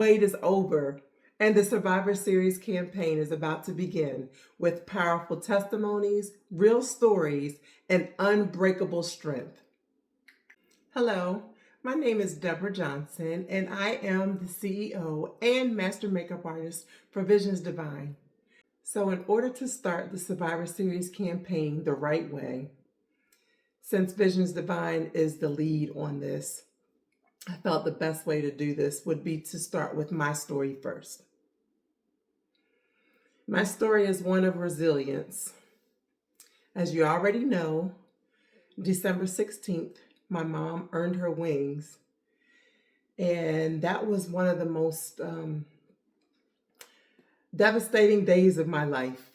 Wait is over, and the Survivor Series campaign is about to begin with powerful testimonies, real stories, and unbreakable strength. Hello, my name is Deborah Johnson, and I am the CEO and Master Makeup Artist for Visions Divine. So, in order to start the Survivor Series campaign the right way, since Visions Divine is the lead on this, I felt the best way to do this would be to start with my story first. My story is one of resilience. As you already know, December 16th, my mom earned her wings. And that was one of the most devastating days of my life.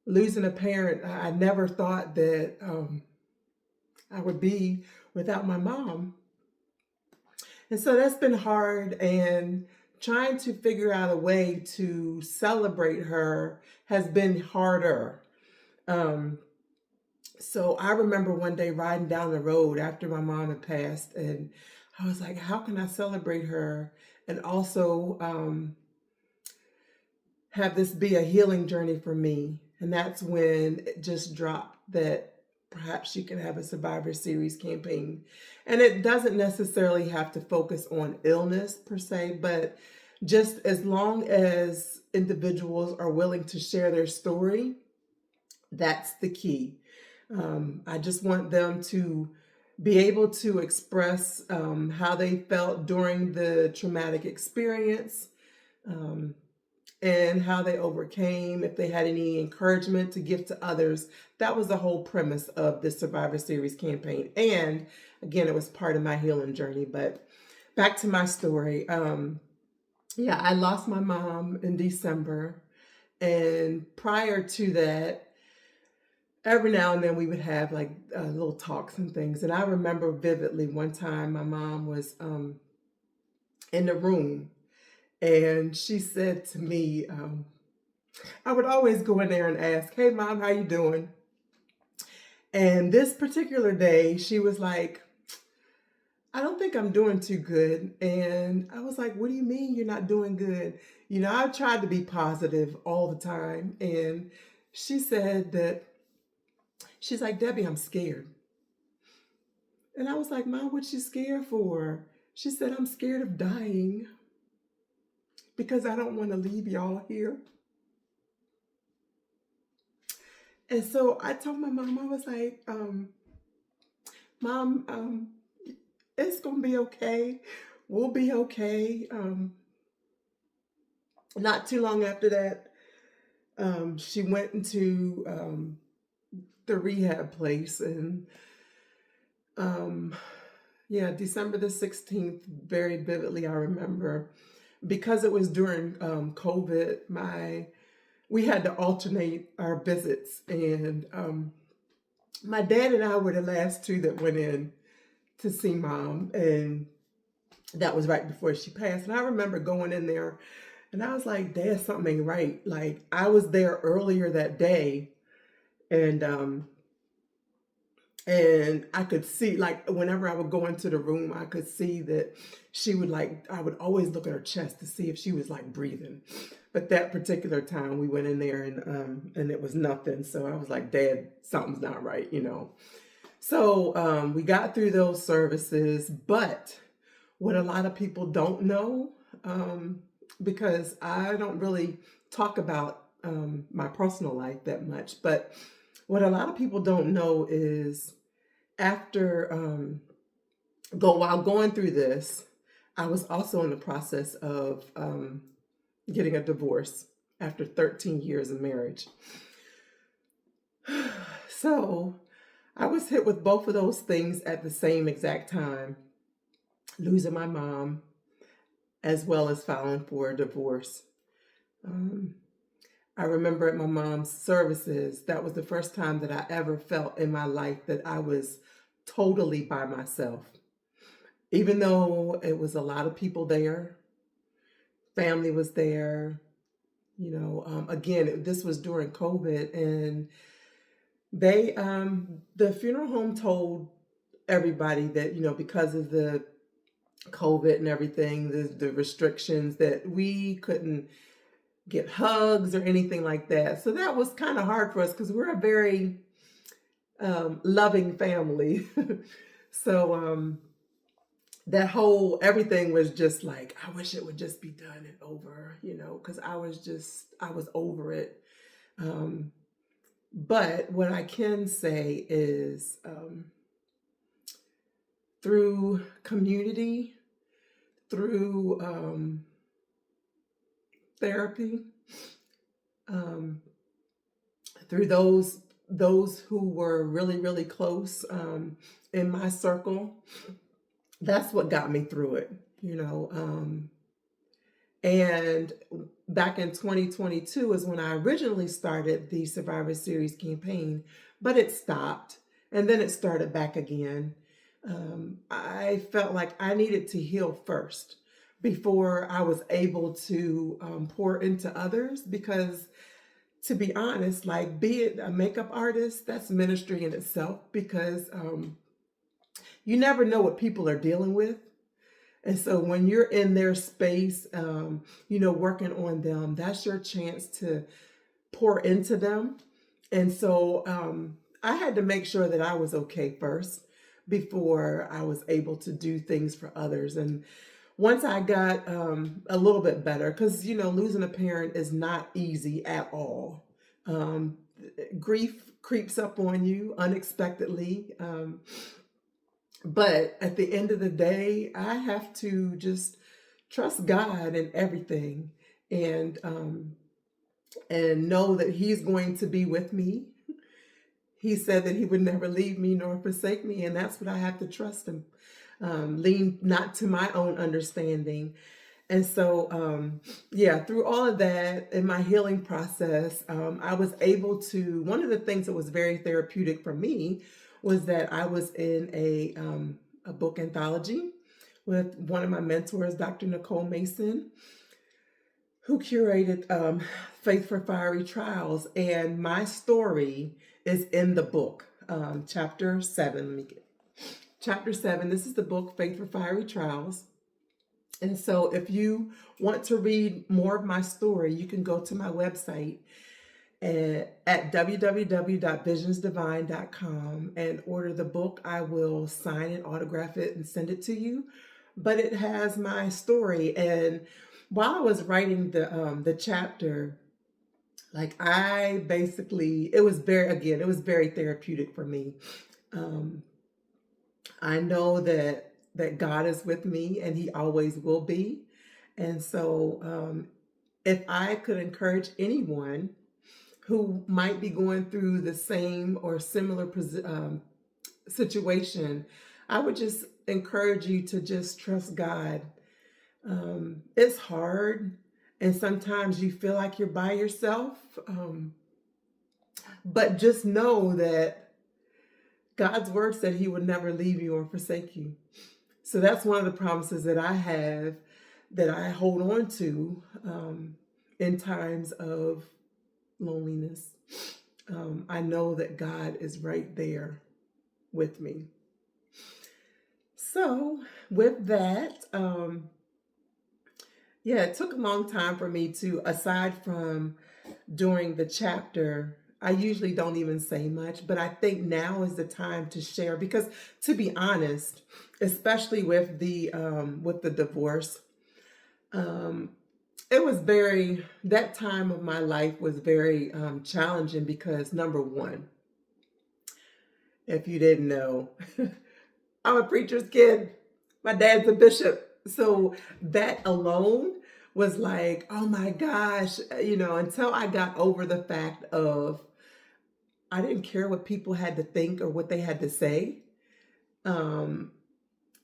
Losing a parent, I never thought that I would be without my mom. And so that's been hard, and trying to figure out a way to celebrate her has been harder. Um, so I remember one day riding down the road after my mom had passed, and I was like, how can I celebrate her and also have this be a healing journey for me? And that's when it just dropped that perhaps she can have a Survivor Series campaign. And it doesn't necessarily have to focus on illness per se, but just as long as individuals are willing to share their story, that's the key. I just want them to be able to express how they felt during the traumatic experience, um, and how they overcame, if they had any encouragement to give to others. That was the whole premise of the Survivor Series campaign. And again, it was part of my healing journey. But back to my story. Yeah, I lost my mom in December. And prior to that, every now and then we would have like little talks and things. And I remember vividly one time my mom was in the room, and she said to me, I would always go in there and ask, "Hey, mom, how you doing?" And this particular day, she was like, "I don't think I'm doing too good." And I was like, "What do you mean you're not doing good?" I tried to be positive all the time. And she said that, she's like, "Debbie, I'm scared." And I was like, "Mom, what's you scared for?" She said, "I'm scared of dying because I don't want to leave y'all here." And so I told my mom, I was like, "Mom, it's gonna be okay. We'll be okay." Not too long after that, she went into the rehab place, and um, yeah, December the 16th, very vividly, I remember, because it was during COVID. We had to alternate our visits, and my dad and I were the last two that went in to see mom, and that was right before she passed. And I remember going in there, and I was like, "Dad, something ain't right." Like, I was there earlier that day, and I could see, like, whenever I would go into the room, I could see that she would, like, I would always look at her chest to see if she was like breathing. But that particular time we went in there, and it was nothing. So I was like, "Dad, something's not right." So we got through those services, but what a lot of people don't know, because I don't really talk about my personal life that much, but what a lot of people don't know is after while going through this, I was also in the process of getting a divorce after 13 years of marriage. So I was hit with both of those things at the same exact time, losing my mom as well as filing for a divorce. Um, I remember at my mom's services, that was the first time that I ever felt in my life that I was totally by myself. Even though it was a lot of people there, family was there, again, this was during COVID, and the funeral home told everybody that, because of the COVID and everything, the restrictions that we couldn't get hugs or anything like that. So that was kind of hard for us because we're a very loving family. So that whole everything was just like, I wish it would just be done and over, because I was over it. Um, but what I can say is through community, through therapy, um, through those who were really, really close in my circle, that's what got me through it, you know. And back in 2022 is when I originally started the Survivor Series campaign, but it stopped and then it started back again. I felt like I needed to heal first before I was able to pour into others because, to be honest, like, be it a makeup artist, that's ministry in itself because you never know what people are dealing with. And so when you're in their space, working on them, that's your chance to pour into them. And so I had to make sure that I was okay first before I was able to do things for others. And once I got a little bit better, because, losing a parent is not easy at all. Um, Grief creeps up on you unexpectedly. But at the end of the day, I have to just trust God in everything and know that He's going to be with me. He said that He would never leave me nor forsake me, and that's what I have to trust Him. Lean not to my own understanding. And so, through all of that in my healing process, I was able to, one of the things that was very therapeutic for me was that I was in a book anthology with one of my mentors, Dr. Nicole Mason, who curated Faith for Fiery Trials. And my story is in the book, chapter 7. Let me get chapter 7. This is the book, Faith for Fiery Trials. And so if you want to read more of my story, you can go to my website at www.visionsdivine.com and order the book. I will sign and autograph it and send it to you. But it has my story. And while I was writing the chapter, like, it was very therapeutic for me. I know that God is with me and He always will be. And so if I could encourage anyone who might be going through the same or similar situation, I would just encourage you to just trust God. It's hard, and sometimes you feel like you're by yourself, but just know that God's word said He would never leave you or forsake you. So that's one of the promises that I have, that I hold on to in times of loneliness. I know that God is right there with me. So with that, it took a long time for me to, aside from during the chapter, I usually don't even say much, but I think now is the time to share because, to be honest, especially with the divorce, that time of my life was very challenging because, number one, if you didn't know, I'm a preacher's kid. My dad's a bishop. So that alone was like, oh my gosh, until I got over the fact of I didn't care what people had to think or what they had to say.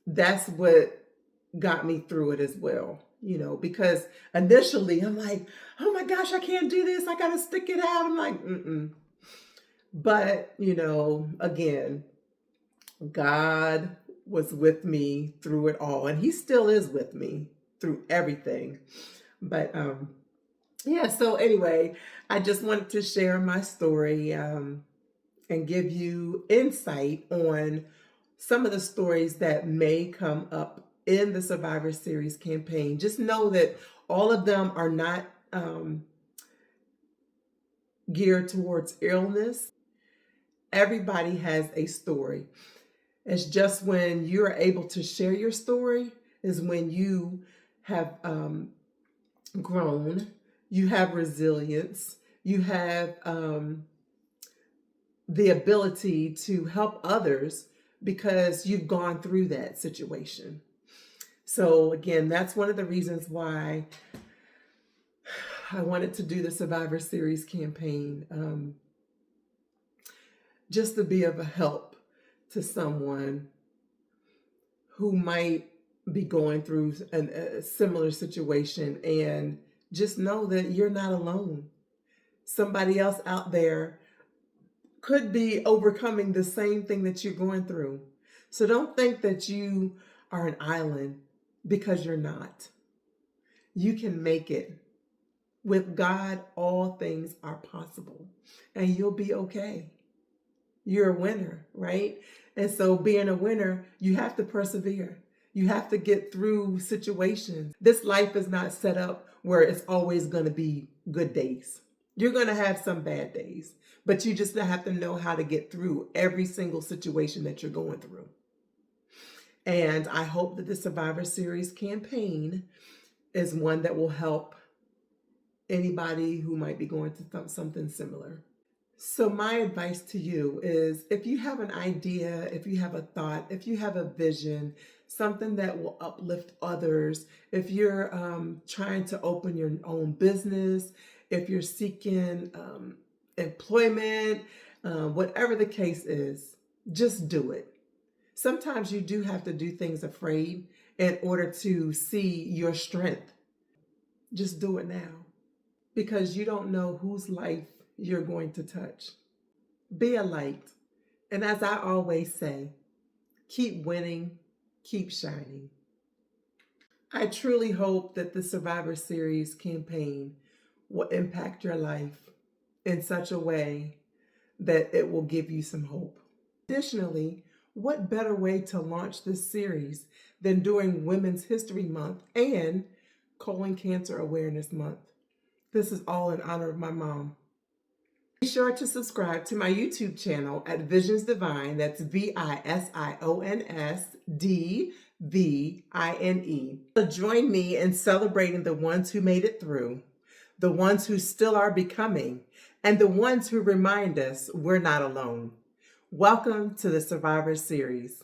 That's what got me through it as well, because initially I'm like, oh my gosh, I can't do this. I got to stick it out. I'm like, mm-mm. But, again, God was with me through it all, and He still is with me through everything. But so anyway, I just wanted to share my story and give you insight on some of the stories that may come up in the Survivor Series campaign, just know that all of them are not geared towards illness. Everybody has a story. It's just when you're able to share your story is when you have grown, you have resilience, you have the ability to help others because you've gone through that situation. So again, that's one of the reasons why I wanted to do the Survivor Series campaign, just to be of a help to someone who might be going through a similar situation, and just know that you're not alone. Somebody else out there could be overcoming the same thing that you're going through. So don't think that you are an island, because you're not. You can make it. With God, all things are possible, and you'll be okay. You're a winner, right? And so being a winner, you have to persevere. You have to get through situations. This life is not set up where it's always going to be good days. You're going to have some bad days, but you just have to know how to get through every single situation that you're going through. And I hope that the Survivor Series campaign is one that will help anybody who might be going through something similar. So my advice to you is, if you have an idea, if you have a thought, if you have a vision, something that will uplift others, if you're trying to open your own business, if you're seeking employment, whatever the case is, just do it. Sometimes you do have to do things afraid in order to see your strength. Just do it now, because you don't know whose life you're going to touch. Be a light. And as I always say, keep winning, keep shining. I truly hope that the Survivor Series campaign will impact your life in such a way that it will give you some hope. Additionally, what better way to launch this series than during Women's History Month and Colon Cancer Awareness Month? This is all in honor of my mom. Be sure to subscribe to my YouTube channel at Visions Divine. That's VISIONSDVINE. So join me in celebrating the ones who made it through, the ones who still are becoming, and the ones who remind us we're not alone. Welcome to the Survivor Series.